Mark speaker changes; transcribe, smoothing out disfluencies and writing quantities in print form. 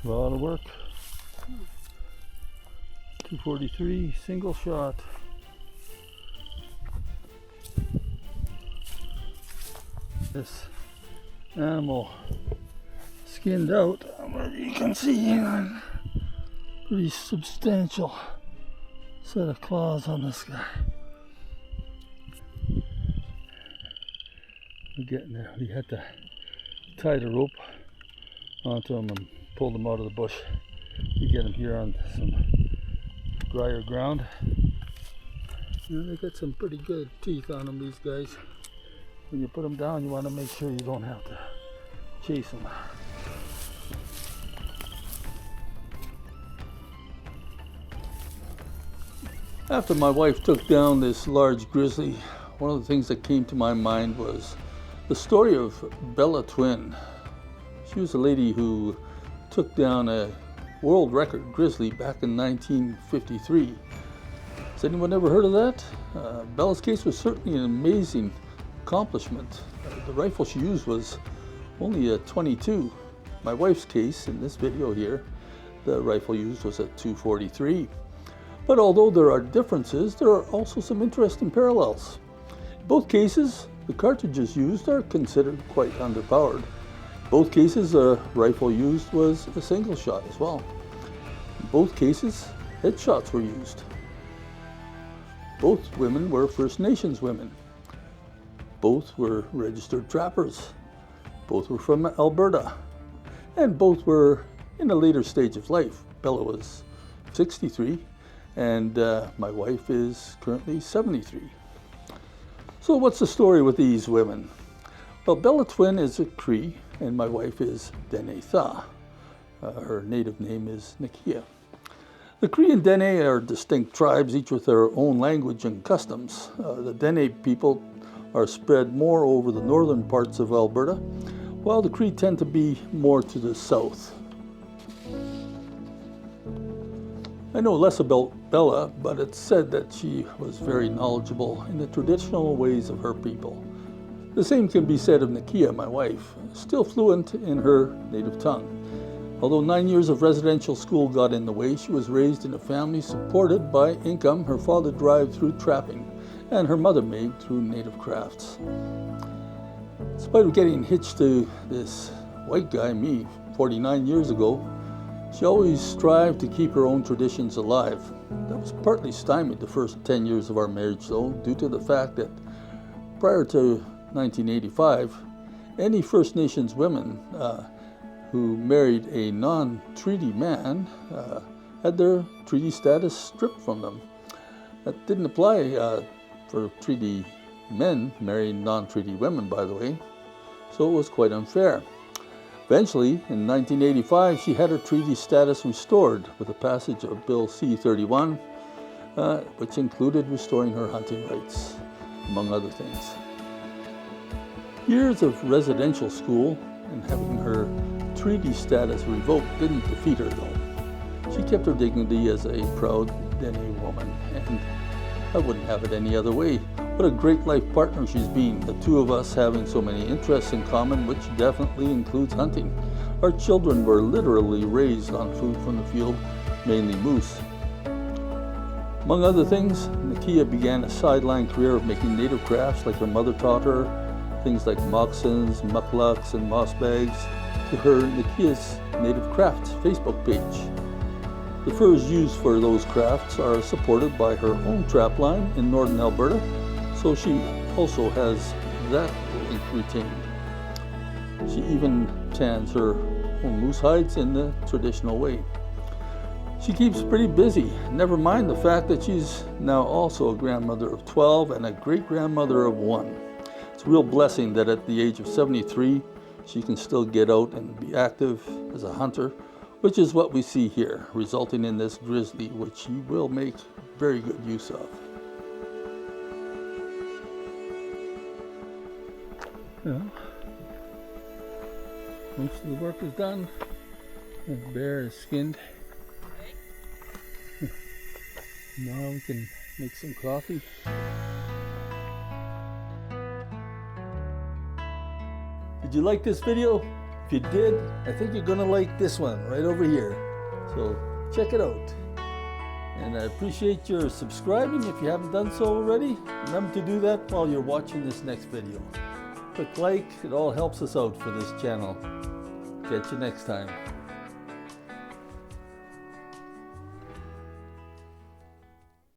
Speaker 1: A lot of work. 243 single shot. This animal skinned out, but you can see a pretty substantial set of claws on this guy. We're getting there. We had to tie the rope onto him and pull him out of the bush to get him here on some drier ground. They got some pretty good teeth on them, these guys. When you put them down, you want to make sure you don't have to chase them. After my wife took down this large grizzly, one of the things that came to my mind was the story of Bella Twin. She was a lady who took down a world record grizzly back in 1953. Has anyone ever heard of that? Bella's case was certainly an amazing accomplishment. The rifle she used was only a .22. My wife's case in this video here, the rifle used was a .243. But although there are differences, there are also some interesting parallels. In both cases, the cartridges used are considered quite underpowered. In both cases, the rifle used was a single shot as well. In both cases, headshots were used. Both women were First Nations women. Both were registered trappers. Both were from Alberta. And both were in a later stage of life. Bella was 63 and my wife is currently 73. So what's the story with these women? Well, Bella Twin is a Cree and my wife is Dene Tha. Her native name is Nakia. The Cree and Dene are distinct tribes, each with their own language and customs. The Dene people are spread more over the northern parts of Alberta, while the Cree tend to be more to the south. I know less about Bella, but it's said that she was very knowledgeable in the traditional ways of her people. The same can be said of Nakia, my wife, still fluent in her native tongue. Although 9 years of residential school got in the way, she was raised in a family supported by income her father derived through trapping and her mother made through native crafts. In spite of getting hitched to this white guy, me, 49 years ago, she always strived to keep her own traditions alive. That was partly stymied the first 10 years of our marriage, though, due to the fact that prior to 1985, any First Nations women who married a non-treaty man had their treaty status stripped from them. That didn't apply for treaty men marrying non-treaty women, by the way, so it was quite unfair. Eventually, in 1985, she had her treaty status restored with the passage of Bill C-31, which included restoring her hunting rights, among other things. Years of residential school and having her treaty status revoked didn't defeat her, though. She kept her dignity as a proud Dene woman, and I wouldn't have it any other way. What a great life partner she's been, the two of us having so many interests in common, which definitely includes hunting. Our children were literally raised on food from the field, mainly moose. Among other things, Nakia began a sideline career of making native crafts like her mother taught her, things like moccasins, mucklucks, and moss bags, to her Nakia's Native Crafts Facebook page. The furs used for those crafts are supported by her own trap line in northern Alberta, so she also has that link retained. She even tans her own moose hides in the traditional way. She keeps pretty busy, never mind the fact that she's now also a grandmother of 12 and a great-grandmother of 1. It's a real blessing that at the age of 73, she can still get out and be active as a hunter, which is what we see here, resulting in this grizzly, which she will make very good use of. Well, most of the work is done. The bear is skinned. Now we can make some coffee. Did you like this video? If you did, I think you're gonna like this one right over here. So check it out. And I appreciate your subscribing if you haven't done so already. Remember to do that while you're watching this next video. Click like, it all helps us out for this channel. Catch you next time.